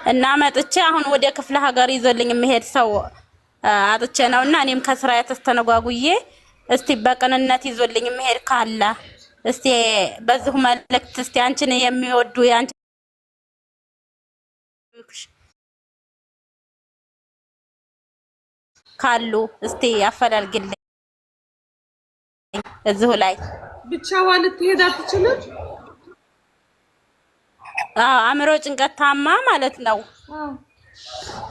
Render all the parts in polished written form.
እና መጥቼ አሁን ወደ ክፍለ ሀገር ይዞልኝ የሚሄድ ሰው አጥቼ ነውና እኔም ከስራ የተስተነጓጉዬ እስቲ በቅንነት ይዞልኝ የሚሄድ ካለ እስቲ በዚሁ መልእክት እስቲ አንቺን የሚወዱ ያንቺ ካሉ እስቲ ያፈላልግልኝ እዚሁ ላይ ብቻዋን ልትሄድ አትችልም። አእምሮ ጭንቀት ታማ ማለት ነው።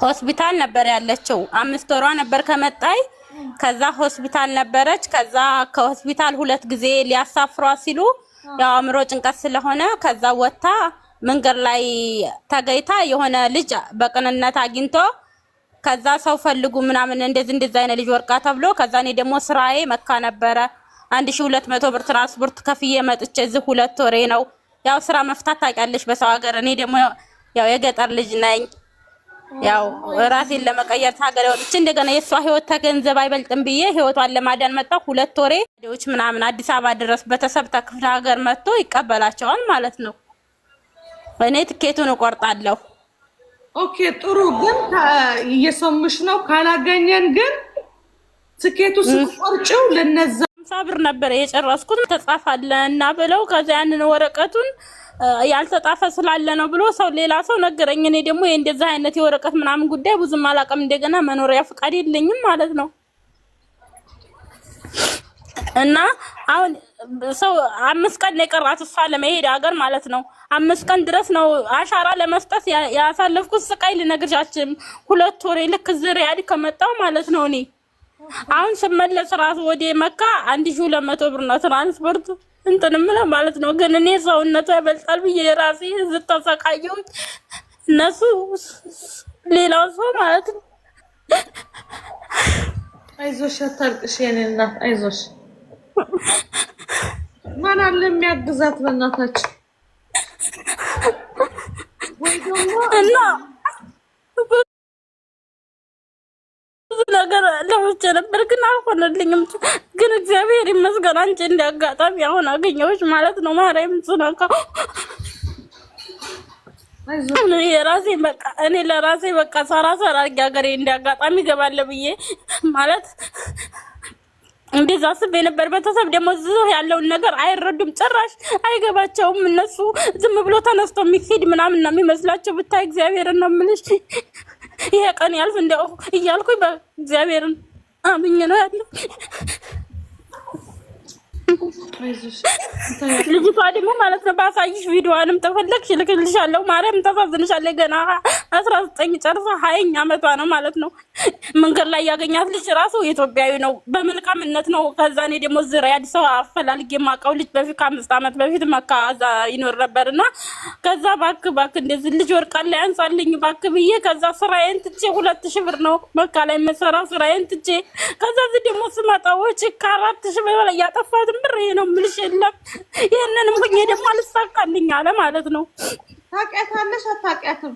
ሆስፒታል ነበር ያለችው 5 ወሯ ነበር ከመጣይ። ከዛ ሆስፒታል ነበረች። ከዛ ከሆስፒታል 2 ጊዜ ሊያሳፍሯት ሲሉ ያው አእምሮ ጭንቀት ስለሆነ ከዛ ወጣ መንገድ ላይ ተገይታ የሆነ ልጅ በቅንነት አግኝቶ ከዛ ሰው ፈልጉ ምናምን እንደዚህ አይነት ልጅ ወርቃ ተብሎ ከዛ እኔ ደግሞ ስራዬ መካ ነበረ 1200 ብር ትራንስፖርት ከፍዬ መጥቼ እዚህ 2 ወሬ ነው። ያው ስራ መፍታት ታውቂያለሽ በሰው ሀገር። እኔ ደግሞ ያው የገጠር ልጅ ነኝ። ያው ራሴን ለመቀየር ታገለ ወጥቼ እንደገና የሷ ህይወት ተገንዘብ አይበልጥም ብዬ ህይወቷን ለማዳን መጣሁ። 2 ወሬ ዴዎች ምናምን አዲስ አበባ ድረስ በተሰብ ተክፍለ ሀገር መጥቶ ይቀበላቸዋል ማለት ነው። እኔ ትኬቱን እቆርጣለሁ። ኦኬ ጥሩ። ግን እየሰሙሽ ነው። ካላገኘን ግን ትኬቱ ስትቆርጪው ለነዛ 50 ብር ነበር የጨረስኩት። ተጻፋለና ብለው ከዛ ያንን ወረቀቱን ያልተጻፈ ስላለ ነው ብሎ ሰው ሌላ ሰው ነገረኝ። እኔ ደግሞ እንደዛ አይነት የወረቀት ምናምን ጉዳይ ብዙም አላውቅም። እንደገና መኖሪያ ፍቃድ የለኝም ማለት ነው። እና አሁን ሰው 5 ቀን የቀራት እሷ ለመሄድ ሀገር ማለት ነው። 5 ቀን ድረስ ነው አሻራ ለመስጠት ያሳለፍኩት ስቃይ ልነግርሻችም። 2 ወሬ ልክ ዝሪያድ ከመጣው ማለት ነው። እኔ አሁን ስመለስ ራሱ ወደ መካ 1200 ብር ነው ትራንስፖርት እንትንም ማለት ነው። ግን እኔ ሰውነቱ ያበልጣል ብዬ ራሴ ዝተሰቃየው እነሱ ሌላው ሰው ማለት ነው። አይዞሽ አታልቅሽ የኔ እናት አይዞሽ። ማን አለ የሚያግዛት በእናታችሁ ወይ ደግሞ እና ነገር ለውጭ ነበር ግን አልሆነልኝም። ግን እግዚአብሔር ይመስገን አንቺ እንዲያጋጣሚ አሁን አገኘሁሽ ማለት ነው። ማርያም ጽናካ የራሴ በቃ እኔ ለራሴ በቃ ሰራ አድርጌ ሀገሬ እንዲያጋጣሚ ገባለ ብዬ ማለት እንደዛ አስቤ ነበር። ቤተሰብ ደግሞ እዚህ ያለውን ነገር አይረዱም፣ ጭራሽ አይገባቸውም። እነሱ ዝም ብሎ ተነስቶ የሚሄድ ምናምን ነው የሚመስላቸው። ብታይ እግዚአብሔርን ነው የምልሽ ይሄ ቀን ያልፍ እንደው እያልኩኝ በእግዚአብሔርን አምኜ ነው ያለው። ልጅቷ ደግሞ ማለት ነው ባሳይሽ ቪዲዮዋንም ተፈለግሽ ልክልሻለሁ። ማርያም ተሳዝንሻለች። ገና 19 ጨርሳ 20 ዓመቷ ነው ማለት ነው። መንገድ ላይ ያገኛት ልጅ ራሱ ኢትዮጵያዊ ነው፣ በመልካምነት ነው። ከዛ እኔ ደግሞ ዝራ አዲስ አበባ አፈላልጌ የማውቀው ልጅ በፊት ከ5 ዓመት በፊት መካ እዛ ይኖር ነበርና ከዛ ባክ እንደዚህ ልጅ ወርቃል ላይ አንሳልኝ ባክ ብዬ ከዛ ስራዬን ትቼ 2000 ብር ነው መካ ላይ መሰራ ስራዬን ትቼ ከዛ እዚህ ደግሞ ስመጣ ወጪ ከ4000 ብር ላይ ያጠፋሁት ብር ነው ምልሽ የለም። ይሄንንም ሁኜ ደግሞ አልሳካልኝ አለ ማለት ነው። ታውቂያታለሽ አታውቂያትም?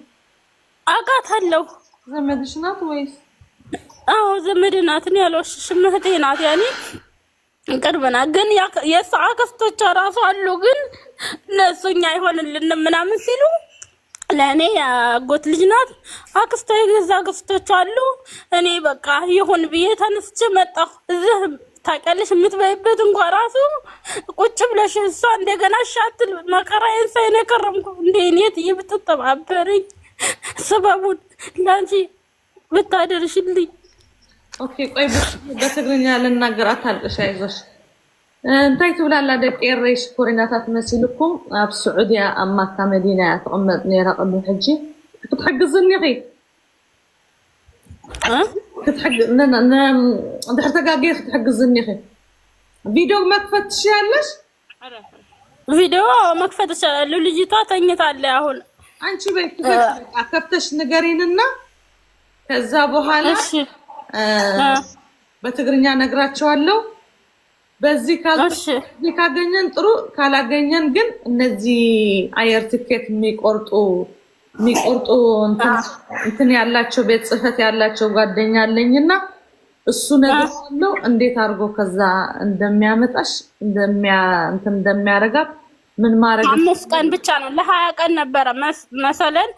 አውቃታለሁ። ዘመድሽ ናት ወይስ? አዎ ዘመድ ናት። ነው ያለው እህቴ ናት። ያኔ ቅርብ ናት። ግን የእሷ አክስቶቿ እራሱ አሉ። ግን እነሱኛ አይሆንልንም ምናምን ሲሉ ለእኔ ያጎት ልጅ ናት። አክስቷ የገዛ አክስቶቿ አሉ። እኔ በቃ ይሁን ብዬ ተነስቼ መጣሁ። እዚህ ታውቂያለሽ የምትበይበት እንኳን ራሱ ቁጭ ብለሽ እሷ እንደገና ሻትል መከራዬን ሳይነ ከረምኩ እንደ እኔ ብትተባበረኝ ሰበቡን ላንቺ ብታደርሽልኝ። ኦኬ ቆይ በትግርኛ ልናገር። አታልቅሽ አይዞሽ። እንታይ ትብላላ ደቄረሽ ኮሪናታት መስልኩም ኣብ ስዑድያ ኣብ ማካ መዲና ተቀመጥ ነራ ቅድም ሕጂ ክትሕግዝኒ ኺ ድሕር ተጋጊ ክትሕግዝኒ ኺ ቪዲዮ መክፈት ትችያለሽ? ቪዲዮ መክፈት ትችላለሁ። ልጅቷ ተኝታለች አሁን። አንቺ ቤት ከፍተሽ ንገሪንና ከዛ በኋላ በትግርኛ ነግራቸዋለሁ። በዚህ ካገኘን ጥሩ፣ ካላገኘን ግን እነዚህ አየር ትኬት የሚቆርጡ እንትን ያላቸው ቤት ጽህፈት ያላቸው ጓደኛ አለኝና እሱ ነገር ነው እንዴት አድርጎ ከዛ እንደሚያመጣሽ እንደሚያረጋት ምን ማረግ 5 ቀን ብቻ ነው ለ20 ቀን ነበረ መሰለን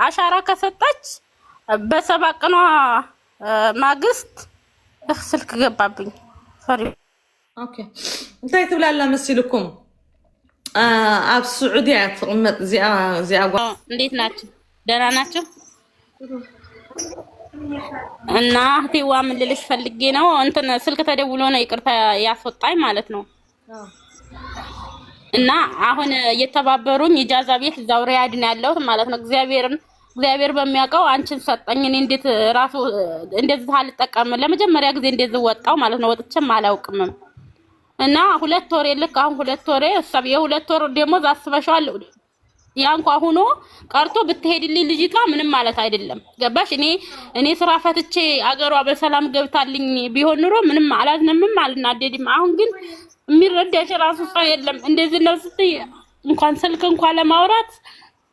አሻራ ከሰጠች በ7 ቀኗ ማግስት ስልክ ገባብኝ ሶሪ ኦኬ እንታይ ትብላላ መስልኩም አብ ሱዑዲያ ተቀመጥ ዚያ እንዴት ናችሁ ደህና ናችሁ እና እህቴዋ ምን ልልሽ ፈልጌ ነው እንትን ስልክ ተደውሎ ነው ይቅርታ ያስወጣኝ ማለት ነው እና አሁን እየተባበሩኝ ኢጃዛ ቤት እዛው ሪያድ ነው ያለሁት ማለት ነው እግዚአብሔር በሚያውቀው አንቺን ሰጠኝ እኔ እንዴት ራሱ እንደዚህ አልጠቀም ለመጀመሪያ ጊዜ እንደዚህ ወጣው ማለት ነው ወጥቼም አላውቅም እና 2 ወር ልክ አሁን 2 ወር እሰብ የ2 ወር ደሞዝ አስበሻል ያንኳ ሆኖ ቀርቶ ብትሄድልኝ ልጅቷ ምንም ማለት አይደለም ገባሽ እኔ ስራ ፈትቼ አገሯ በሰላም ገብታልኝ ቢሆን ኑሮ ምንም አላዝነምም አልናደድም አሁን ግን የሚረዳሽ ራሱ ሰው የለም እንደዚህ ነው ስትይ እንኳን ስልክ እንኳን ለማውራት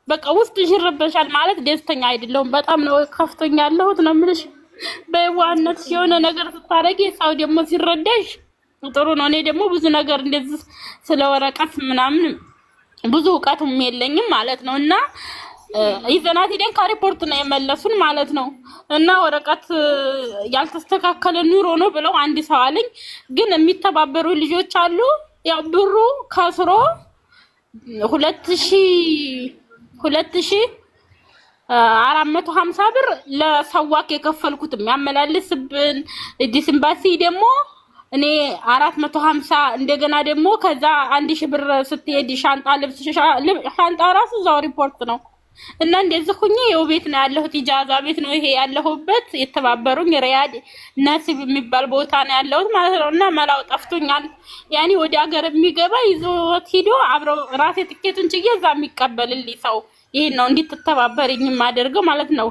በቃ ውስጥ ይሽርበሻል ማለት ደስተኛ አይደለም በጣም ነው ከፍቶኛለሁት ነው ምልሽ በዋናነት የሆነ ነገር ስታረጊ ሰው ደግሞ ሲረዳሽ ጥሩ ነው እኔ ደግሞ ብዙ ነገር እንደዚህ ስለወረቀት ምናምን ብዙ ዕውቀቱም የለኝም ማለት ነው እና ይዘናት ሄደን ከሪፖርት ነው የመለሱን ማለት ነው እና ወረቀት ያልተስተካከለ ኑሮ ነው ብለው አንድ ሰው አለኝ ግን የሚተባበሩ ልጆች አሉ ያው ብሩ ከስሮ 2450 ብር ለሰዋክ የከፈልኩትም ያመላልስብን ዲስምባሲ ደግሞ እኔ 450 እንደገና ደግሞ ከዛ 1000 ብር ስትሄድ ሻንጣ ልብስ ሻንጣ ራሱ ዛው ሪፖርት ነው እና እንደዚህ ሁኚ የው ቤት ነው ያለሁት ኢጃዛ ቤት ነው ይሄ ያለሁበት የተባበሩኝ ሪያድ ነሲብ የሚባል ቦታ ነው ያለሁት ማለት ነው እና መላው ጠፍቶኛል ያኒ ወደ ሀገር የሚገባ ይዞት ሄዶ አብረው ራሴ ትኬቱን ጭየዛ የሚቀበልልኝ ሰው ይሄን ነው እንድትተባበሪኝ ማደርገው ማለት ነው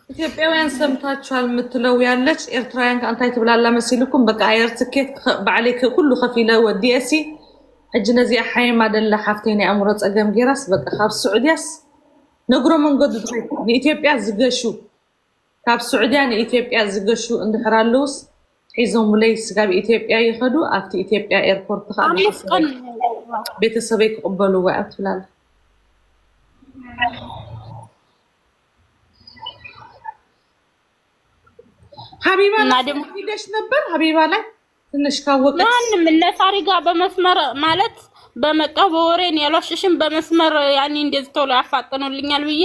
ኢትዮጵያውያን ሰምታችኋል ምትለው ያለች ኤርትራውያን አንታይ ትብላላ መስልኩም በቃ አየር ትኬት ባዕለይክ ሁሉ ከፊለ ወዲሲ እጅ ነዚያ ሓይማ ደላ ሓፍቴና አምሮ ፀገም ጌራስ በቃ ካብ ሱዑዲያስ ነግሮ መንገዱ ኢትዮጵያ ዝገሹ ካብ ሱዑዲያ ኢትዮጵያ ዝገሹ እንድሕራሉስ ሒዞም ሙለይ ስጋብ ኢትዮጵያ ይኸዱ ኣብቲ ኢትዮጵያ ኤርፖርት ካል ቤተሰበይ ክቅበሉ ወይ አትብላላ ሀቢባ ሄደሽ ነበር ሀቢባ ላይ ትንሽ ካወቀ ማንም ለሳሪ ጋር በመስመር ማለት በመጣው በወሬን ያሏሽሽም በመስመር ያኒ እንደዚህ ቶሎ ያፋጥኑልኛል ብዬ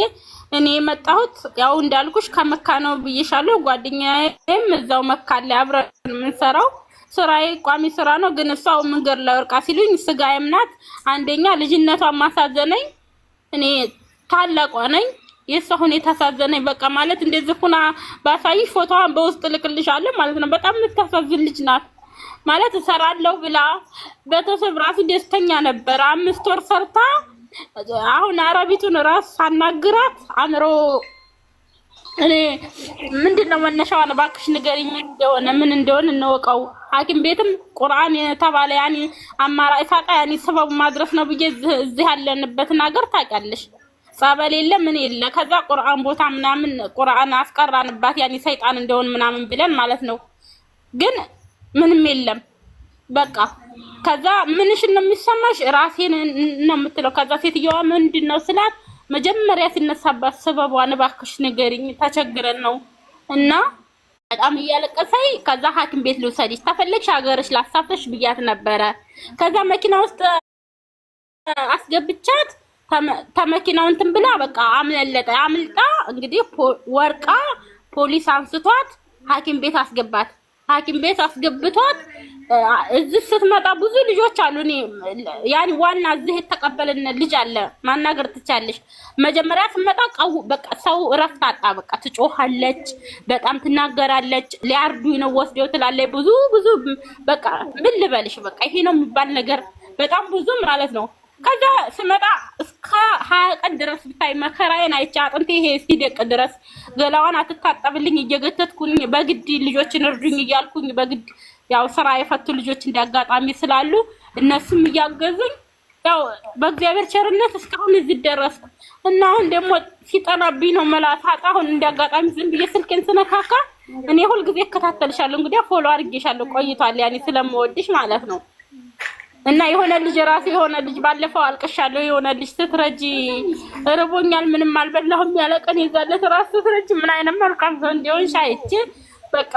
እኔ መጣሁት ያው እንዳልኩሽ ከመካ ነው ብዬሻለሁ ጓደኛዬም እዛው መካ ላይ አብረን የምንሰራው ስራዬ ቋሚ ስራ ነው ግን እሷው መንገድ ላይ ወርቃ ሲሉኝ ስጋዬም ናት አንደኛ ልጅነቷን ማሳዘነኝ እኔ ታላቋ ነኝ የሷ ሁኔታ ታሳዘነኝ በቃ ማለት እንደዚህ ሁና ባሳይሽ ፎቶዋን በውስጥ ልክልሻለሁ ማለት ነው በጣም የምታሳዝን ልጅ ናት ማለት ሰራለው ብላ በተሰብ ራሱ ደስተኛ ነበር 5 ወር ሰርታ አሁን አረቢቱን ራስ ሳናግራት አምሮ እኔ ምንድነው መነሻው ባክሽ ንገሪኝ ምን እንደሆነ እንወቀው ሐኪም ቤትም ቁርአን ተባለ ያኒ አማራጭ ሳጣ ያኒ ሰበብ ማድረስ ነው ብዬ እዚህ ያለንበት ነገር ታውቂያለሽ ጸበል የለ ምን የለ ከዛ ቁርአን ቦታ ምናምን ቁርአን አስቀራንባት ያኒ ሰይጣን እንደሆነ ምናምን ብለን ማለት ነው ግን ምንም የለም በቃ ከዛ ምንሽ ነው የሚሰማሽ ራሴን ነው የምትለው ከዛ ሴትየዋ ምንድነው ስላት መጀመሪያ ሲነሳባት ሰበቧን ባክሽ ንገሪኝ ተቸግረን ነው እና በጣም እያለቀሰይ ከዛ ሐኪም ቤት ልውሰድሽ ተፈለግሽ ሀገርሽ ላሳፍሽ ብያት ነበረ ከዛ መኪና ውስጥ አስገብቻት ተመኪናው እንትን ብላ በቃ አምልጣ እንግዲህ ወርቃ ፖሊስ አንስቷት ሐኪም ቤት አስገባት ሐኪም ቤት አስገብቷት እዚህ ስትመጣ ብዙ ልጆች አሉ እኔ ያኒ ዋና እዚህ የተቀበለን ልጅ አለ ማናገር ትቻለሽ መጀመሪያ ስትመጣ በቃ ሰው እረፍት አጣ በቃ ትጮሃለች በጣም ትናገራለች ሊያርዱኝ ነው ወስደው ትላለች ብዙ በቃ ምን ልበልሽ በቃ ይሄ ነው የሚባል ነገር በጣም ብዙ ማለት ነው ከዛ ስመጣ እስከ 20 ቀን ድረስ ብታይ መከራዬን አይቻ አጥንቴ ይሄ እስኪደቅ ድረስ ገላዋን አትታጠብልኝ እየገተትኩኝ በግድ ልጆችን እርዱኝ እያልኩኝ በግድ ያው ስራ የፈቱ ልጆች እንዳጋጣሚ ስላሉ እነሱም እያገዙኝ ያው በእግዚአብሔር ቸርነት እስካሁን እዚህ ደረስኩ እና አሁን ደግሞ ሲጠናብኝ ነው መላሳጣ አሁን እንዳጋጣሚ ዝም ብዬ ስልኬን ስነካካ እኔ ሁሉ ጊዜ እከታተልሻለሁ እንግዲህ ፎሎ አድርጌሻለሁ ቆይቷል ያኔ ስለምወድሽ ማለት ነው እና የሆነ ልጅ ራሱ የሆነ ልጅ ባለፈው አልቅሻለሁ። የሆነ ልጅ ስትረጂ እርቦኛል ምንም አልበላሁም ያለ ቀን ይዛለት ራሱ ስትረጂ ምን አይነት መልካም ሰው እንደሆን ሻይቼ በቃ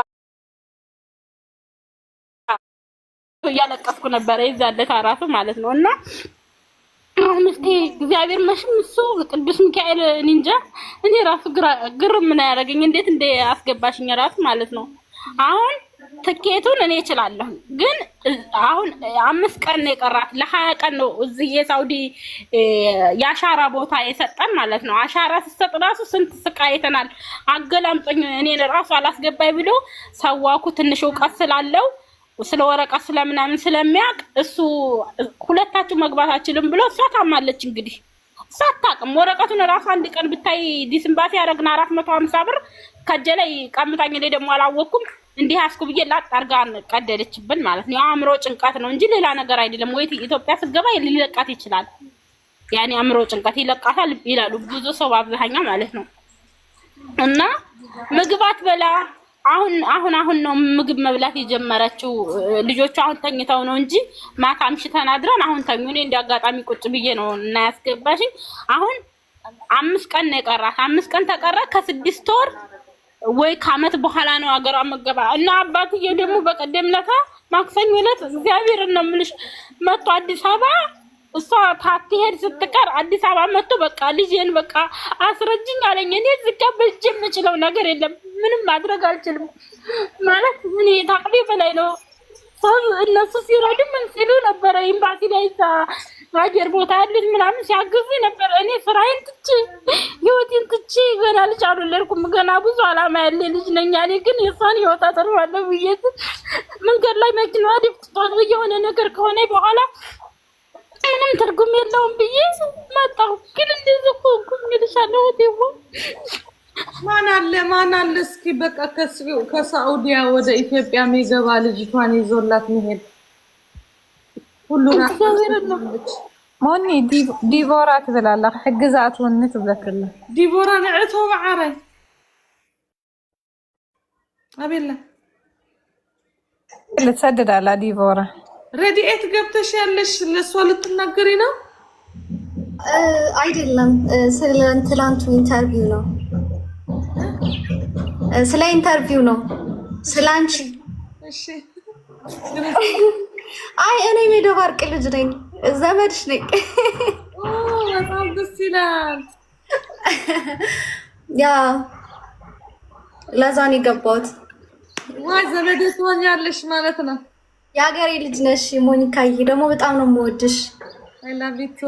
እያለቀስኩ ነበር ይዛለት ራሱ ማለት ነው። እና አሁን እስኪ እግዚአብሔር መሽም እሱ ቅዱስ ሚካኤል እንጃ እኔ ራሱ ግር ምን ያደርገኝ እንዴት እንደ አስገባሽኝ ራሱ ማለት ነው። አሁን ትኬቱን እኔ እችላለሁ፣ ግን አሁን 5 ቀን ነው የቀራት። ለ20 ቀን ነው እዚህ የሳውዲ የአሻራ ቦታ የሰጠን ማለት ነው። አሻራ ሲሰጥ ራሱ ስንት ስቃይ አይተናል። አገላምጦኝ እኔን ራሱ አላስገባኝ ብሎ ሰዋኩ። ትንሽ እውቀት ስላለው ስለ ወረቀት ስለምናምን ስለሚያውቅ እሱ ሁለታችሁ መግባት አችልም ብሎ እሷ ታማለች። እንግዲህ እሷ አታውቅም። ወረቀቱን ራሱ አንድ ቀን ብታይ ዲስምባሲ ያደረግና 450 ብር ከጀላይ ቀምታኝ። ላይ ደግሞ አላወኩም እንዲህ አስኩ ብዬ ላጥ አርጋ ቀደደችብን ማለት ነው። የአእምሮ ጭንቀት ነው እንጂ ሌላ ነገር አይደለም። ወይ ኢትዮጵያ ስትገባ ሊለቃት ይችላል። ያኔ አእምሮ ጭንቀት ይለቃታል ይላሉ ብዙ ሰው አብዛኛው ማለት ነው። እና ምግባት በላ አሁን ነው ምግብ መብላት የጀመረችው። ልጆቹ አሁን ተኝተው ነው እንጂ ማታ አምሽተን አድረን አሁን ተኙ። እኔ እንዲያጋጣሚ ቁጭ ብዬ ነው እና ያስገባሽኝ። አሁን 5 ቀን ነው የቀራት። 5 ቀን ተቀረ ከ6 ወር ወይ ከዓመት በኋላ ነው አገሯ መገባ። እና አባትዬ ደግሞ በቀደም ለታ ማክሰኞ ዕለት እግዚአብሔር ነው የምልሽ መጥቶ አዲስ አበባ እሷ ታትሄድ ስትቀር አዲስ አበባ መጥቶ በቃ ልጄን በቃ አስረጅኝ አለኝ። እኔ ዝጋ በእጄ የምችለው ነገር የለም፣ ምንም ማድረግ አልችልም ማለት እኔ ታቅዴ በላይ ነው። እነሱ ሲረዱ ምን ሲሉ ነበረ ኤምባሲ ላይ አገር ቦታ ያሉት ምናምን ሲያግዙ ነበር። እኔ ስራዬን ትቼ ህይወቴን ትቼ ገና ልጅ አልወለድኩም፣ ገና ብዙ አላማ ያለ ልጅ ነኝ። እኔ ግን የሷን ህይወት አተርፋለሁ ብዬ መንገድ ላይ መኪናዋ ድፍጥጧት የሆነ ነገር ከሆነ በኋላ ምንም ትርጉም የለውም ብዬ መጣሁ። ግን እንደዚህ እኮ እንግዲሻለሁ ወዴው ማን አለ እስኪ በቃ ከሳዑዲያ ወደ ኢትዮጵያ የሚገባ ልጅቷን ይዞላት መሄድ ሁሉ ሞኒ ዲቦራ ትብላላ ሕግዛት ወን ትብለክላ ዲቦራ ንዕቶ ማዓረ አቤላ ልትሰድዳላ ዲቦራ ረዲኤት ገብተሽ ያለሽ ለሷ ልትናገሪ ነው አይደለም? ስለ ትላንቱ ኢንተርቪው ነው። ስለ ኢንተርቪው ነው። ስለ አንቺ። እሺ። አይ እኔ የደባርቅ ልጅ ነኝ፣ ዘመድሽ ነኝ። በጣም ደስ ይላል። ያ ለዛ ነው የገባሁት። ዋይ ዘመድ ትሆኛለሽ ማለት ነው። የሀገሬ ልጅ ነሽ ሞኒካዬ፣ ደግሞ በጣም ነው የምወድሽ። አይ ላቭ ዩ ቱ።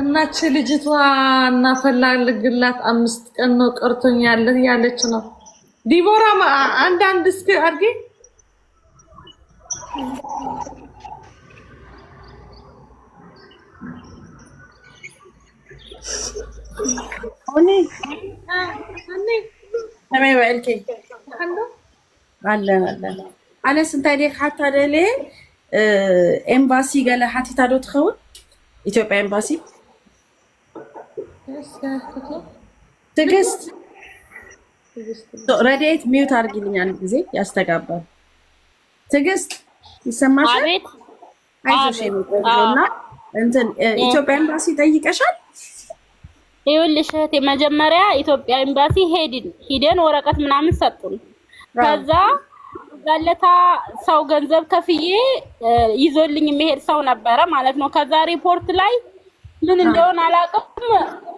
እናች ልጅቷ እናፈላልግላት 5 ቀን ነው ቀርቶኛል ያለች ነው። ዲቦራ አንዳንድ እስኪ አድርጊ። تمام الكي አለን አለ ስንታይ ደክ ሓታ ደለ ኤምባሲ ገለ ሓቲታ ዶ ትኸውን ኢትዮጵያ ኤምባሲ ትግስት ረዲኤት ሚውት አድርጊልኝ አንድ ጊዜ ያስተጋባል። ትግስት ይሰማሻል? አይዞሽ የሚቆየውና እንትን ኢትዮጵያ ኤምባሲ ጠይቀሻል? ይኸውልሽ እህቴ መጀመሪያ ኢትዮጵያ ኤምባሲ ሄደን ወረቀት ምናምን ሰጡን። ከዛ ጋለታ ሰው ገንዘብ ከፍዬ ይዞልኝ የሚሄድ ሰው ነበረ ማለት ነው። ከዛ ሪፖርት ላይ ምን እንደሆነ አላውቅም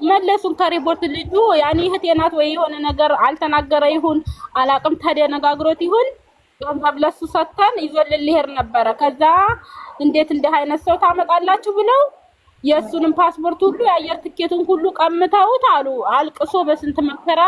መለሱን። ከሪፖርት ልጁ ያኔ እህቴ ናት ወይ የሆነ ነገር አልተናገረ ይሁን አላውቅም፣ ተደነጋግሮት ይሁን ገንዘብ ለሱ ሰጥተን ይዞልን ሊሄድ ነበረ። ከዛ እንዴት እንደ አይነት ሰው ታመጣላችሁ ብለው የሱንም ፓስፖርት ሁሉ የአየር ትኬቱን ሁሉ ቀምተውት አሉ። አልቅሶ በስንት መከራ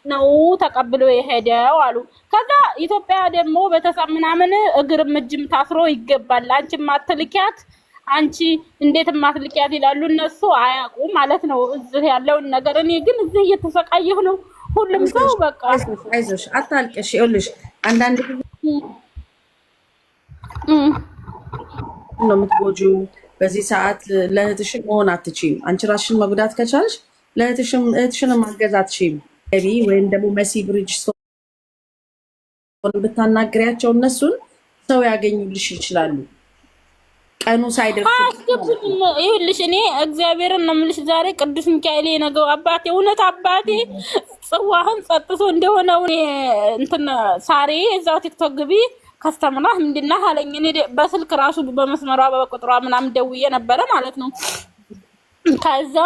ነው ተቀብሎ የሄደው አሉ። ከዛ ኢትዮጵያ ደግሞ በተሰብ ምናምን እግርም እጅም ታስሮ ይገባል፣ አንቺ ማትልኪያት አንቺ እንዴት ማትልኪያት ይላሉ እነሱ አያውቁ ማለት ነው እዚህ ያለውን ነገር። እኔ ግን እዚህ እየተሰቃየሁ ነው። ሁሉም ሰው በቃ አይዞሽ አታልቅሽ። ይኸውልሽ አንዳንድ ነው የምትጎጂው በዚህ ሰዓት ለእህትሽን መሆን አትችይም። አንቺ ራስሽን መጉዳት ከቻልሽ ለእህትሽን ማገዝ አትችይም። ወይም ደግሞ መሲ ብሪጅ ብታናግሪያቸው እነሱን ሰው ያገኙልሽ ይችላሉ። ቀኑ ሳይደርስ ይኸውልሽ እኔ እግዚአብሔርን ነው የምልሽ። ዛሬ ቅዱስ ሚካኤል የነገው አባቴ እውነት አባቴ ጽዋህን ጸጥቶ እንደሆነው እንትን ሳሬ እዛው ቲክቶክ ግቢ ከስተምና ምንድነው አለኝ። እኔ በስልክ ራሱ በመስመሯ በቁጥሯ ምናምን ደውዬ ነበረ ማለት ነው። ከዛ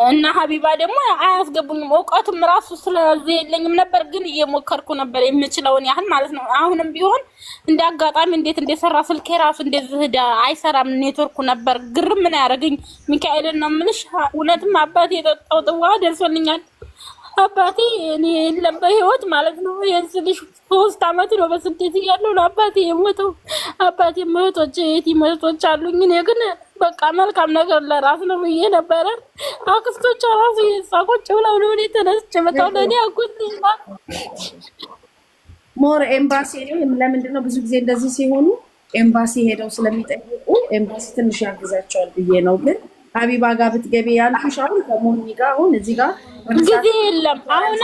እና ሀቢባ ደግሞ አያስገቡኝም። እውቀቱም ራሱ ስለዚህ የለኝም ነበር፣ ግን እየሞከርኩ ነበር የምችለውን ያህል ማለት ነው። አሁንም ቢሆን እንደ አጋጣሚ እንዴት እንደሰራ ስልኬ ራሱ እንደዚህ አይሰራም፣ ኔትወርኩ ነበር ግርም ምን ያደርገኝ። ሚካኤልን ነው የምልሽ። እውነትም አባቴ የጠጣው ጥዋ ደርሶልኛል። አባቴ እኔ የለም በህይወት ማለት ነው። የስልሽ 3 አመት ነው በስደት ያለው ነው አባቴ የሞተው። አባቴ እህቶች አሉኝ። እኔ ግን በቃ መልካም ነገር ለራስ ነው ብዬ ነበረ። አክስቶች ራሱ የሳቆች ብለው ነው እኔ ተነስቼ መጣሁ። ለእኔ አጎትልኝ ሞር ኤምባሲ ለምንድን ነው ብዙ ጊዜ እንደዚህ ሲሆኑ ኤምባሲ ሄደው ስለሚጠይቁ ኤምባሲ ትንሽ ያግዛቸዋል ብዬ ነው። ግን ሀቢባ ጋር ብትገቢ ያልኩሽ አሁን ከሞኒ ጋር አሁን እዚህ ጋር ጊዜ የለም። አሁን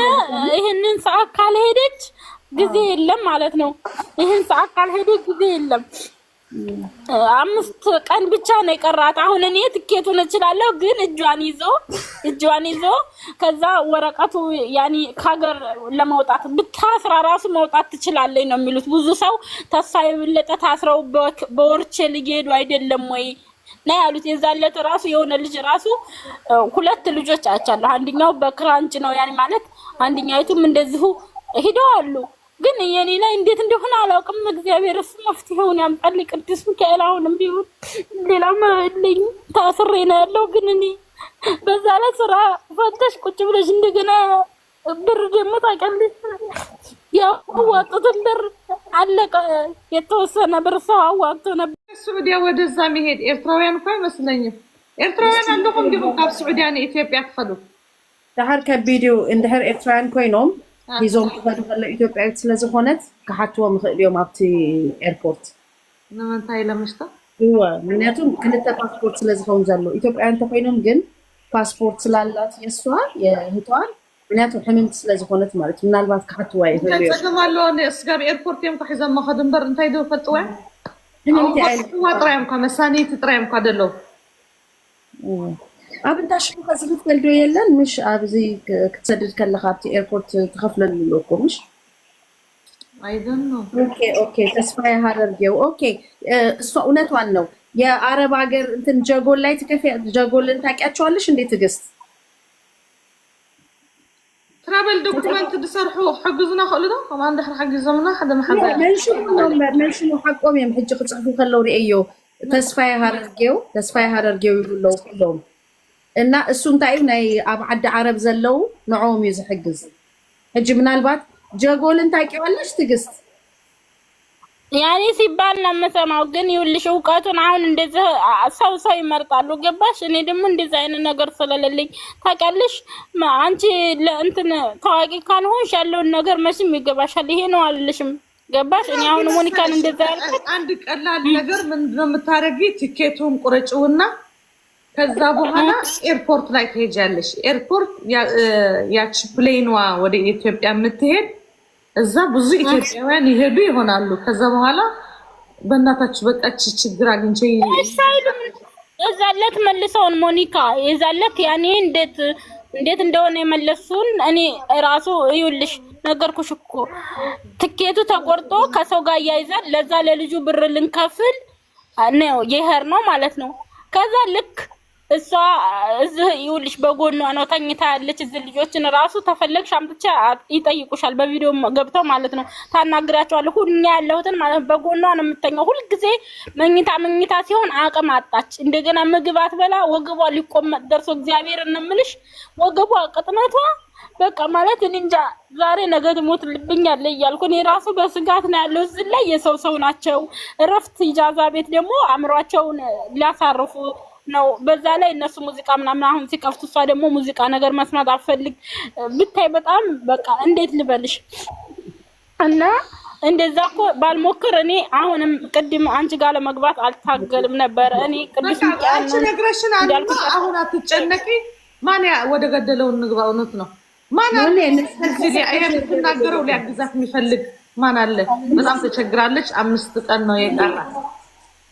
ይሄንን ሰዓት ካልሄደች ጊዜ የለም ማለት ነው። ይሄን ሰዓት ካልሄደች ጊዜ የለም። 5 ቀን ብቻ ነው የቀራት። አሁን እኔ ትኬቱን እችላለሁ፣ ግን እጇን ይዞ ከዛ ወረቀቱ ያኒ ከሀገር ለማውጣት ብታስራ ራሱ መውጣት ትችላለች ነው የሚሉት። ብዙ ሰው ተስፋ የበለጠ ታስረው በወርቼ ሊሄዱ አይደለም ወይ ነው ያሉት። የዛለት ራሱ የሆነ ልጅ ራሱ 2 ልጆች አቻለሁ። አንደኛው በክራንች ነው ያኒ ማለት፣ አንደኛይቱም እንደዚሁ ሄደዋሉ። ግን የኔ ላይ እንዴት እንደሆነ አላውቅም። እግዚአብሔር እሱ መፍትሄውን ያምጣልኝ። ቅዱስ ሚካኤል አሁንም ቢሆን ሌላ ማለኝ ታስሬ ነው ያለው። ግን እኔ በዛ ላይ ስራ ፈተሽ ቁጭ ብለሽ እንደገና ብር ደግሞ ታውቂያለሽ፣ ያው አዋጡትን ብር አለቀ። የተወሰነ ብር ሰው አዋጥቶ ነበር። ሱዑዲያ ወደዛ መሄድ ኤርትራውያን እኮ አይመስለኝም። ኤርትራውያን አለኩም ዲሁ ካብ ሱዑዲያ ኢትዮጵያ ትኸዱ ዳህር ከቢዲዮ እንድሕር ኤርትራውያን ኮይኖም ሂዞም ትኸዱ ከለ ኢትዮጵያዊት ስለዝኾነት ክሓትዎም ይኽእል እዮም ኣብቲ ኤርፖርት። ንምንታይ ለምሽታ እወ ምክንያቱም 2 ፓስፖርት ስለዝኸውን ዘሎ ኢትዮጵያውያን ተኮይኖም ግን ፓስፖርት ስላላት የእሷ የእህቷን ምክንያቱም ሕምምቲ ስለዝኾነት ማለት ምናልባት ክሓትዋ ይኽእል እዮም። ፀገም ኣለዎ ንስጋብ ኤርፖርት እዮም ሒዞም መኸዱ እምበር እንታይ ዶ ፈልጥዋ ሕምምቲ ዓይነት ጥራዮም ኳ መሳኒት ጥራዮም ኳ ደለው ኣብ እንዳሽሙ ከዚህ ክትፈልዶ የለን ምሽ ኣብዚ ክትሰድድ ከለካ ኣብቲ ኤርፖርት ትኸፍለሉ ኣለኩ ምሽ አይደን ነው። ኦኬ ተስፋዬ ሀረርጌው ኦኬ። እሷ እውነቷን ነው። የአረብ ሀገር እንትን ጀጎል ላይ ጀጎልን ታውቂያቸዋለሽ እንዴ ትዕግስት? ትራቨል ዶክመንት ድሰርሑ ሕግዝና ክእሉ ዶ ከማ እንድሕር ሓጊዞምና ሓደ ማሕበር መንሽሙ ሓቆም እዮም ሕጂ ክፅሕፉ ከለው ርእዮ ተስፋዬ ሀረርጌው ይብለው ኩሎም እና እሱ እንታይ ናይ ኣብ ዓዲ ዓረብ ዘለው ንዖም እዩ ዝሕግዝ። ሕጂ ምናልባት ጀጎልን ታውቂዋለሽ ትዕግስት? ያኔ ሲባል ነው የምሰማው። ግን ይኸውልሽ እውቀቱን አሁን እንደዚህ ሰው ይመርጣሉ። ገባሽ? እኔ ደግሞ እንደዚህ አይነት ነገር ስለሌለኝ ታውቂያለሽ። አንቺ ለእንትን ታዋቂ ካልሆንሽ ያለውን ነገር መቼም ይገባሻል። ይሄ ነው አልልሽም። ገባሽ? እኔ አሁን ሞኒካን እንደዚህ አይነት አንድ ቀላል ነገር ምንድነው የምታረጊ? ቲኬቱን ቁረጪውና ከዛ በኋላ ኤርፖርት ላይ ትሄጃለሽ። ኤርፖርት ያቺ ፕሌንዋ ወደ ኢትዮጵያ የምትሄድ እዛ ብዙ ኢትዮጵያውያን ይሄዱ ይሆናሉ። ከዛ በኋላ በእናታችሁ በቃች ችግር አግኝቼ የዛለት መልሰውን ሞኒካ የዛለት ያኔ እንዴት እንደሆነ የመለሱን እኔ ራሱ ይኸውልሽ ነገርኩሽ እኮ ትኬቱ ተቆርጦ ከሰው ጋር ያይዛል። ለዛ ለልጁ ብር ልንከፍል ነው ይሄር ነው ማለት ነው። ከዛ ልክ እሷ እዚህ ይኸውልሽ በጎኗ ነው ተኝታ ያለች። እዚህ ልጆችን ራሱ ተፈለግሽ አምጥቼ ይጠይቁሻል በቪዲዮ ገብተው ማለት ነው። ታናግራቸዋለሁ ሁኛ ያለሁትን ማለት ነው። በጎኗ ነው የምተኛው ሁልጊዜ። መኝታ ሲሆን አቅም አጣች። እንደገና ምግብ አትበላ፣ ወገቧ ሊቆመጥ ደርሶ እግዚአብሔር እንምልሽ ወገቧ ቅጥነቷ በቃ ማለት እኔ እንጃ ዛሬ ነገ ትሞትልብኛል እያልኩ እኔ ራሱ በስጋት ነው ያለው። እዚህ ላይ የሰው ናቸው። እረፍት ኢጃዛ ቤት ደግሞ አእምሯቸውን ሊያሳርፉ ነው። በዛ ላይ እነሱ ሙዚቃ ምናምን አሁን ሲከፍቱ እሷ ደግሞ ሙዚቃ ነገር መስማት አልፈልግ ብታይ በጣም በቃ እንዴት ልበልሽ። እና እንደዛ እኮ ባልሞክር እኔ አሁንም ቅድም አንቺ ጋር ለመግባት አልታገልም ነበር። እኔ ቅዱስ ሚካኤል ነው ነግረሽን አሁን አትጨነቂ። ማን ወደ ገደለው እንግባ። እውነት ነው ማን አለ እዚህ የምትናገረው ሊያግዛት የሚፈልግ ማን አለ? በጣም ተቸግራለች። 5 ቀን ነው የቀራት።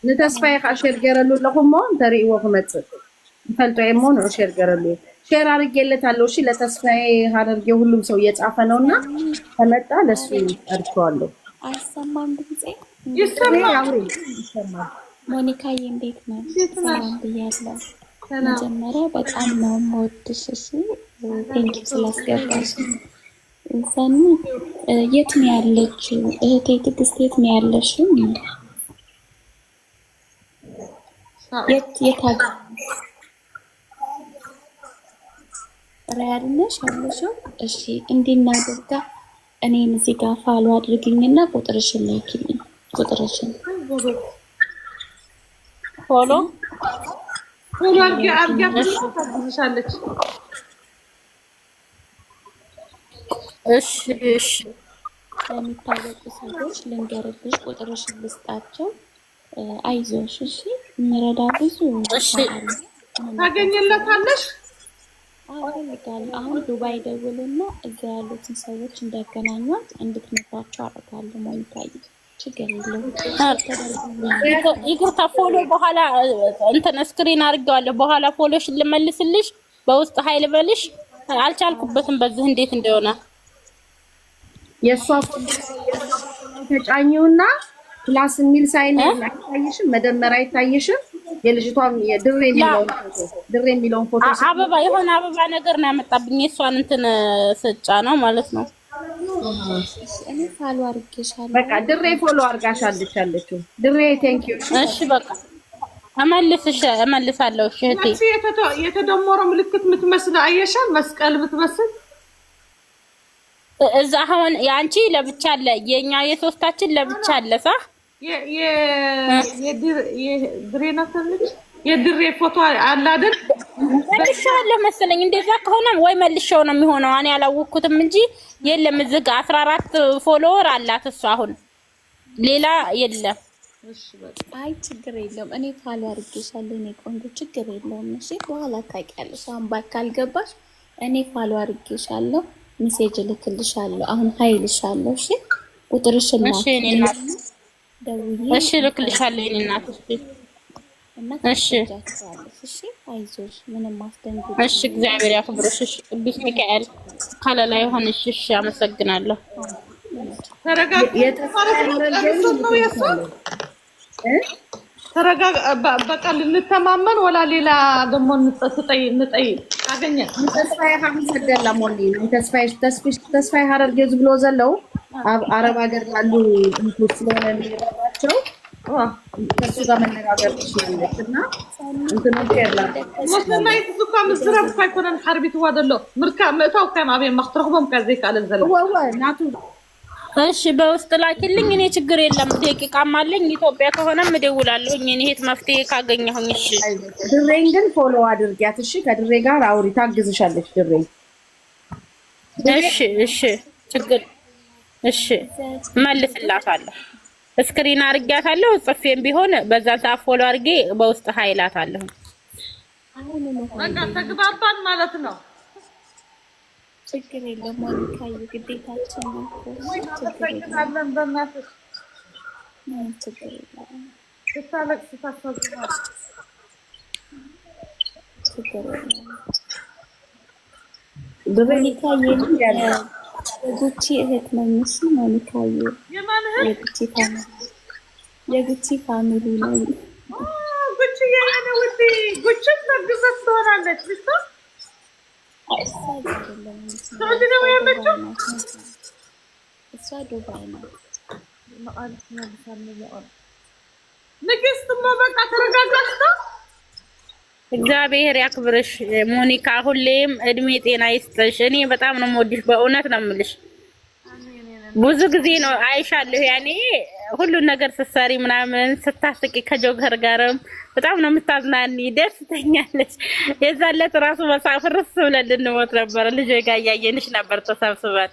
ንተስፋይ ሸር ገረሉ ለኹሞ ተሪእዎ ክመጽእ ይፈልጦ እሞ ነው ሸር ገረሉ ሼር አድርጌለታለሁ። እሺ ለተስፋዬ ሀረርጌው ሁሉም ሰው እየጻፈ ነውና ከመጣ ለሱ አድርጌዋለሁ። አይሰማም ድምጼ? ይሰማል። ሞኒካዬ እንዴት ነሽ? ሰላም ብያለሁ። መጀመሪያ በጣም ነው የምወድሽ። እሺ ቴንኪ ስላስገባሽ። ሰኒ የት ነው ያለችው? እህቴ ትዕግስት የት ነው ያለሽው? የት ሀገር ያለሽ ያለሽው? እሺ እንዲናደርጋ እኔን እዚህ ጋር ፋሎ አድርግኝና ቁጥርሽን ላኪልኝ። ቁጥርሽን ፎሎ ታግዝሻለች። እሺ እሺ ለሚታወቁ ሰዎች ልንገርልሽ፣ ቁጥርሽን ልስጣቸው። አይዞሽ እሺ። የሚረዳ ብዙ እሺ ታገኝለታለሽ። አፈልጋለሁ። አሁን ዱባይ ደውልና እዛ ያሉትን ሰዎች እንዲያገናኟት እንድትመጣቸው አደርጋለሁ። ሞኒካዬ ችግር የለውም። ይቅርታ ፎሎ በኋላ እንትን ስክሪን አድርጌዋለሁ። በኋላ ፎሎሽን ልመልስልሽ በውስጥ ኃይል በልሽ አልቻልኩበትም። በዚህ እንዴት እንደሆነ የሷ ፎቶ ተጫኙና ፕላስ የሚል ሳይን አይታይሽም? መደመር አይታይሽም? የልጅቷን ድሬ የሚለውን ፎቶ አበባ የሆነ አበባ ነገር ነው ያመጣብኝ። የሷን እንትን ስጫ ነው ማለት ነው። እኔ ፋሎ አድርጌሻለሁ። በቃ ድሬ ፎሎ አድርጋሻለች አለችው። ድሬ ቴንክ ዩ። እሺ በቃ እመልሳለሁ። እሺ እህቴ የተደመረው ምልክት የምትመስል አየሻ? መስቀል የምትመስል እዛ አሁን ያንቺ ለብቻ አለ፣ የኛ የሶስታችን ለብቻ አለ። ሳ የድሬ ፎቶ አለ አይደል? መልሼዋለሁ መሰለኝ። እንደዛ ከሆነ ወይ መልሼው ነው የሚሆነው። እኔ አላወቅኩትም እንጂ የለም። እዚህ ጋር 14 ፎሎወር አላት እሷ። አሁን ሌላ የለም። አይ ችግር የለውም። እኔ ፋሎ አድርጌሻለሁ። እኔ ቆንጆ ችግር የለውም። እሺ በኋላ ታውቂያለሽ። አሁን ባካልገባሽ እኔ ፋሎ አድርጌሻለሁ። ሜሴጅ ልክልሻለሁ። አሁን ኃይልሻለሁ። እሺ ቁጥርሽን እሺ ልክልሻለሁ። እኔ እናት እሺ እሺ አይዞሽ፣ ምንም አስደንግጥ። እሺ እግዚአብሔር ያክብርሽ። እሺ ቅዱስ ሚካኤል ከለላ ይሁንሽ። እሺ አመሰግናለሁ። ተረጋጋ። በቃ ልንተማመን ወላ ሌላ ደግሞ እንጠይቅ አገኘን። ተስፋዬ ሐሙስ ገላ ሞኒ ነው። ተስፋዬ ሀረርጌ ብሎ ዘለው አረብ ሀገር ያሉ እንትን ስለሆነ የሚረዳቸው ከሱ ጋር መነጋገር ትችላለች። እና እንትን ነው ወስና ይትዙካ ምዝረብ ካይኮነን ሐርቢት ዋደሎ ምርካ ምእታው ካም አብይ መخترخبም ከዚህ ቃል ዘለ ናቱ እሺ በውስጥ ላኪልኝ። እኔ ችግር የለም። ደቂቃም አለኝ። ኢትዮጵያ ከሆነም እደውላለሁ። እኔ እህት መፍትሄ ካገኘሁኝ። እሺ ድሬን ግን ፎሎ አድርጊያት። እሺ ከድሬ ጋር አውሪ፣ ታግዝሻለች ድሬ። እሺ ችግር እሺ መልስላታለሁ። ስክሪን አድርጊያታለሁ። ጽፌም ቢሆን በዛ ሰዓት ፎሎ አድርጌ በውስጥ ኃይላታለሁ። በቃ ተግባባን ማለት ነው። ችግር የለም። ሞኒካዬ ግዴታችን ነው። ተፈቅዳለን በእናትሽ ችግር የለም። ስታለቅስ ታሳዝናል። ችግር የለም። ሞኒካዬ የጉቺ እህት ነኝ። እሺ ሞኒካዬ የማን እህት? የጉቺ ፋሚሊ ነው። ጉቺ የኔ ውዴ ጉቺን ታግዛት ትሆናለች። ልጅቷ ሳውዲ ነው ያለችው። እሷ ዱባይ ናት። ንግስትማ በቃ ተረጋጋች። እግዚአብሔር ያክብርሽ ሞኒካ፣ ሁሌም እድሜ ጤና ይስጥሽ። እኔ በጣም ነው የምወድሽ፣ በእውነት ነው የምልሽ። ብዙ ጊዜ ነው አይሻለሁ። ያኔ ሁሉን ነገር ስትሰሪ ምናምን ስታስቂ ከጆከር ጋርም በጣም ነው የምታዝናኒ፣ ደስ ትኛለሽ። የዛን ዕለት ራሱ መሳፍር ርስ ብለን ልንሞት ነበር። ልጆች ጋር እያየንሽ ነበር ተሰብስበን።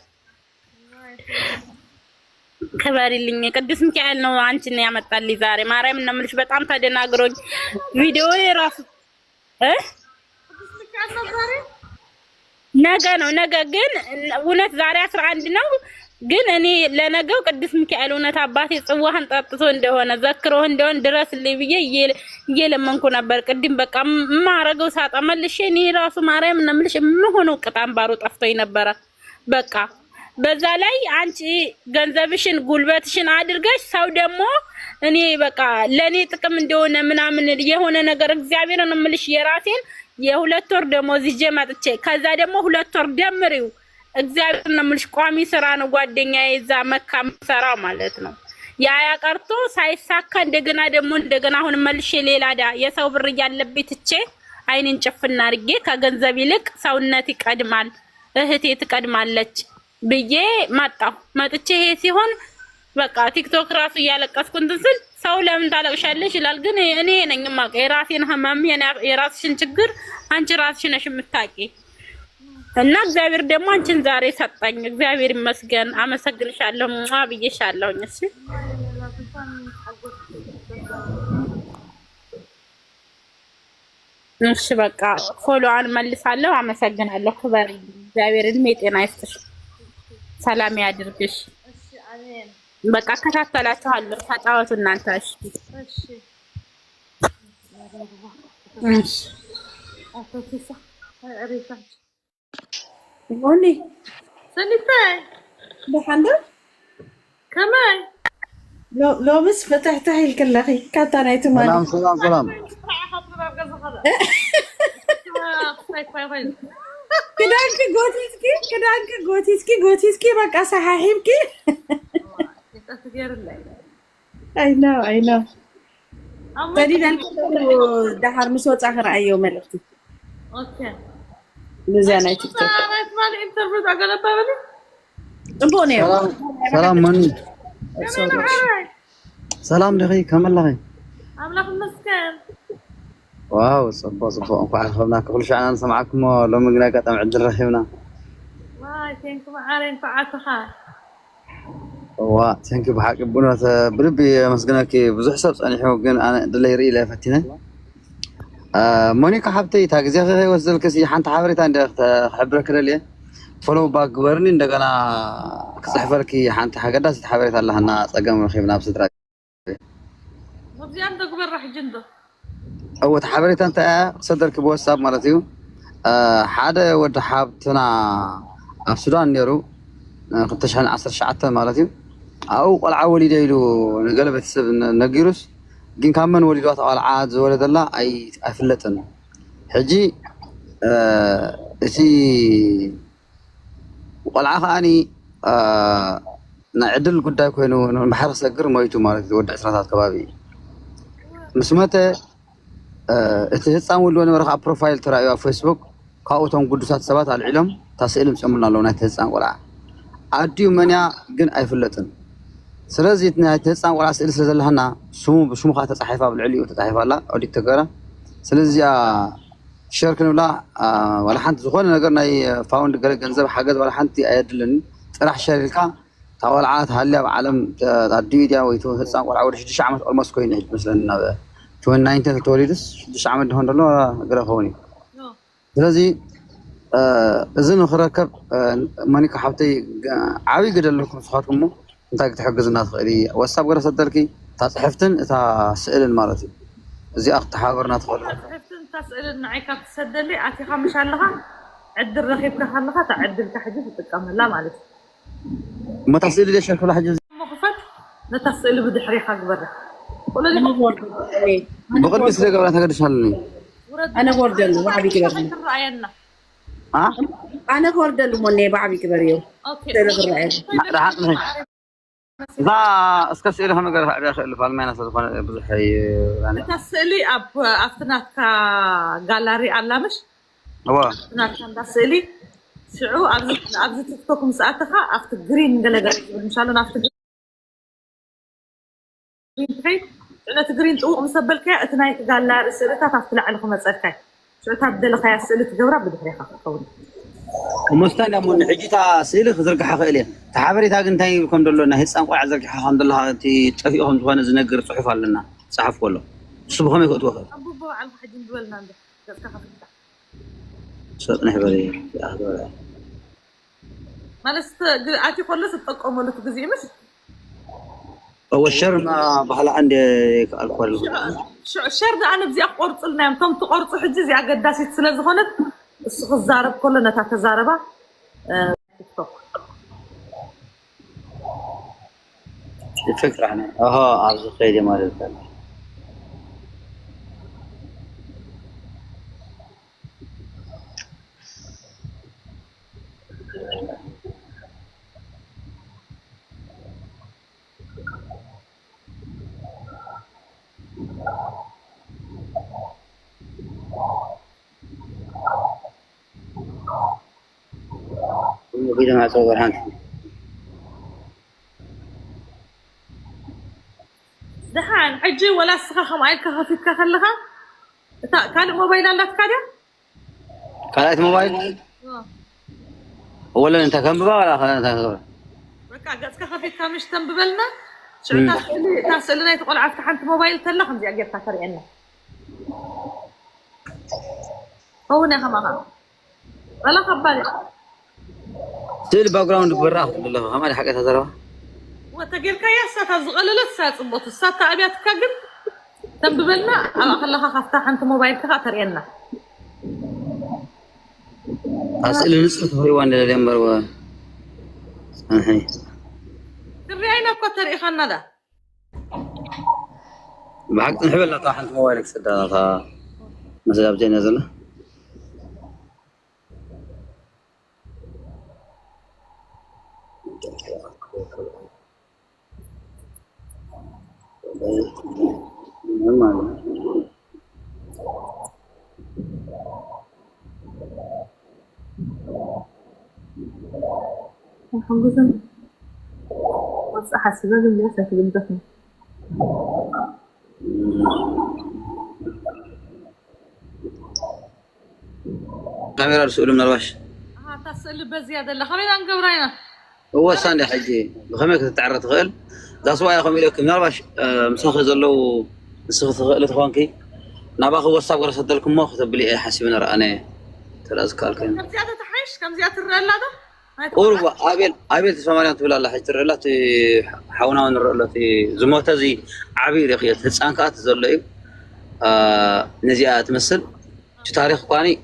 ከበሪልኝ ቅዱስ ሚካኤል ነው አንቺን ያመጣልኝ ዛሬ። ማርያም ነው የምልሽ፣ በጣም ተደናግሮኝ ቪዲዮ ራሱ ነገ ግን እውነት ዛሬ 11 ነው። ግን እኔ ለነገው ቅዱስ ሚካኤል እውነት አባቴ ጽዋህን ጠጥቶ እንደሆነ ዘክሮህ እንደሆነ ድረስልኝ ብዬ እየለመንኩ ነበር። ቅድም በቃ ማረገው ሳጣ መልሼ እኔ ራሱ ማርያም እና ምልሽ የምሆነው ቅጣም ባሩ ጠፍቶኝ ነበረ። በቃ በዛ ላይ አንቺ ገንዘብሽን ጉልበትሽን አድርገሽ ሰው ደግሞ እኔ በቃ ለኔ ጥቅም እንደሆነ ምናምን የሆነ ነገር እግዚአብሔርን ምልሽ የራሴን የ2 ወር ደሞዝ ይዤ መጥቼ ከዛ ደግሞ 2 ወር ደምሪው እግዚአብሔር ነው ምልሽ ቋሚ ስራ ነው ጓደኛዬ እዛ መካ ሰራው ማለት ነው። ያ ቀርቶ ሳይሳካ እንደገና አሁን መልሼ ሌላ የሰው ብር ያለብኝ ትቼ አይኔን ጭፍና አድርጌ ከገንዘብ ይልቅ ሰውነት ይቀድማል እህቴ ትቀድማለች ብዬ መጥቼ ይሄ ሲሆን በቃ ቲክቶክ ራሱ እያለቀስኩ እንትን ስል ሰው ለምን ታለቅሻለሽ ይላል። ግን እኔ ነኝ ማቀ የራሴን ህመም የራስሽን ችግር አንቺ ራስሽ ነሽ የምታቂ እና እግዚአብሔር ደግሞ አንቺን ዛሬ ሰጣኝ። እግዚአብሔር ይመስገን። አመሰግንሻለሁ ብዬሻለሁ። እሺ በቃ ፎሎዋን መልሳለሁ። አመሰግናለሁ። ክበሪ። እግዚአብሔር እድሜ ጤና ይስጥሽ፣ ሰላም ያድርግሽ። እሺ አሜን። በቃ ከታተላችኋለሁ። ተጫወቱ እናንተ። እሺ እሺ አፈተሳ አሪፋ وني سنتين بحندر كمان لو بس فتحتها الكل اخي كانت انا يتمانى سلام كدانك غوتيسكي بقى صحاحبكي I know تدين دحر مسوت اخر ايو ملكتي اوكي لزانا تيك توك مالي انترفيو على بالي بوني سلام مني سلام دقيقة كمل لغي عاملة في المسكن واو صبا انكو عرفنا كل شيء انا سمعكم لو مقنا قطع عند الرحيمنا واي تنكم عارين فعات خا وا تنكي بحق بنات بربي مسكنك بزح سب صنيحو كن انا دلي ري لا فتينه مونيكا حبتي تاغزي خي وزلكسي حنت حبريتا عند خبرك ليه فلو باك ورني እንደገና كصحفلك حنت حاجه تحبريت اللهنا صقم خيبنا بسدرا وبزيان دغبر راح جندو او تحبريت انت صدرك بواتساب مالتيو حدا ود حابتنا اب سودان نيرو كنتشحن 10 شعته مالتيو او قلع وليد يلو قلبت سب نغيروس ግን ካመን ወሊዷት አልዓድ ዘወለደላ አይፍለጥን ሕጂ እቲ ቆልዓ ኸኣኒ ናይ ዕድል ጉዳይ ኮይኑ ማሕረስ ሰግር ሞይቱ ማለት ወዲ 10ታት ከባቢ ምስ መተ እቲ ህፃን ወልዶ ነበረ ኣብ ፕሮፋይል ተራእዩ ኣብ ፌስቡክ ካብኡቶም ጉዱሳት ሰባት ኣልዒሎም ታስእሊ ምፅምልና ኣለዉ ናይቲ ህፃን ቆልዓ ኣድዩ መንያ ግን ኣይፍለጥን ስለዚህ ናይቲ ህፃን ቆልዓ ስእሊ ስለዘለሃና ስሙ ካ ተፃሒፋ ብልዕሊኡ ተፃሒፋላ ኦዲት ተገራ ስለዚህ ሸር ክንብላ ወላ ሓንቲ ዝኾነ ነገር ናይ ፋውንድ ገለ ገንዘብ ሓገዝ ወላ ሓንቲ ኣየድልን ጥራሕ ሸሪልካ ታወልዓ ተሃልያ ብዓለም ኣድዩ ድያ ወይ ህፃን ቆልዓ ወደ 6 ዓመት ኦልሞስት ኮይኑ ሕጂ መስለኒ ናብ 2019 ተወሊድስ 6 ዓመት ድሆን ደሎ ገለ ኸውን እዩ ስለዚህ እዚ ንኽረከብ መኒካ ሓብተይ ዓብይ ግደ ኣለኩም ንስኻትኩም ሞ እንታይ ክትሕግዝና ትኽእሊ ወሳብ ገረ ሰደልኪ ታፅሕፍትን እታ ስእልን ማለት እዩ እዚኣ ክትሓበርና ትኽእል ፅሕፍትን እታ ስእልን ንዓይካ ትሰደሊ ኣቲኻ ምሽ ኣለኻ ዕድል ረኺብካ ከለኻ እታ ዕድልካ ሕጂ ትጥቀመላ ማለት እዩ እሞ እታ ስእሊ ደሸርክላ ሕጂ መኽፈት ነታ ስእሊ ብድሕሪኻ ግበራ ብቅድሚ ስለ ገብራ ተገድሻለኒ أنا غوردل بعبي كبر ትረኣየና أنا غوردل موني بعبي كبر يوم ኦኬ إذا اسكت سئله هم قال داخل فالمينا سلفان بزح يعني እታ ስእሊ ኣብ ኣፍትናትካ ጋላሪ ኣላ ምሽ هو ናትካ እንዳ ስእሊ ሽዑ ኣብዚ ቲክቶክ ምስኣትኻ ኣብቲ ግሪን ገለገለ ምሻሎ ናፍቲ ግሪን ዕለት ግሪን ጥውቕ ምሰበልከያ እቲ ናይ ጋላሪ ስእልታት ኣብቲ ላዕሊ ክመፀልካይ ሽዑታ ብደለኻያ ስእሊ ትገብራ ብድሕሪኻ ክትኸውን ومستنى من حجيتا سيلي خزرق حقيقي تحبريتا كنتاي بكم دلونا هيصان قوع زرق الحمد لله انت تفيقهم زغانه زنقر صحف لنا صحف كله صبحهم يكتبوا ابو على حد ندولنا عنده صدق حبالي أهدول مالست أتي خلص تطقموا لك جزء مش هو الشر ما بحلا عندي الكل شو الشر ده أنا بزي أقرص لنا يوم تم تقرص حجز يا قداسي تسلز هونت الزارب كلنا تحت زاربة تيك توك الفكرة يعني عاوز خيدي مال الفكرة فيديو مع صور هانت دحان حجي ولا سخخ معك خفيف كخلها كان موبايل لك كده كانت موبايل ولا انت كم بقى ولا انت ركع جاسك خفيف كمش تنببلنا شو تاسلنا تقول عفتح انت موبايل تلخم زي اجيب تاكر عنا هنا همها ولا خبالي تل باك جراوند برا والله ما حاجه تزرع وتجير كياسة تزغل لسه تظبط الساعة أبيات كجر تنببلنا على خلها خفتح أنت موبايل كخاطر ينا أسئلة نسخة هو عند اليمبر و هاي ترينا كتر إخنا ده بحق نحب لنا طاح أنت موبايلك سدادة مثلا بجي نزله حنقصن بس حاسبة بالناس هتبدأني كاميرا رسول من الوش تسأل بزيادة اللي خلينا نقورينا هو ساندي حجي بخميك تتعرض غير دا سواء خمي لك من الوش مسخ زلو مسخ لتخوانكي ناباخ وصاب ورسد لكم ما كتب لي حاسبنا رأني ترى أذكار كم زيادة تحيش كم زيادة الرلا ده قرب عبيل تسمعني أنت ولا حاجة الرلا حاونا ونرلا زموتة زي عبيل يا أخي تسأنك أتزلوا نزيات مثل شو تاريخ قاني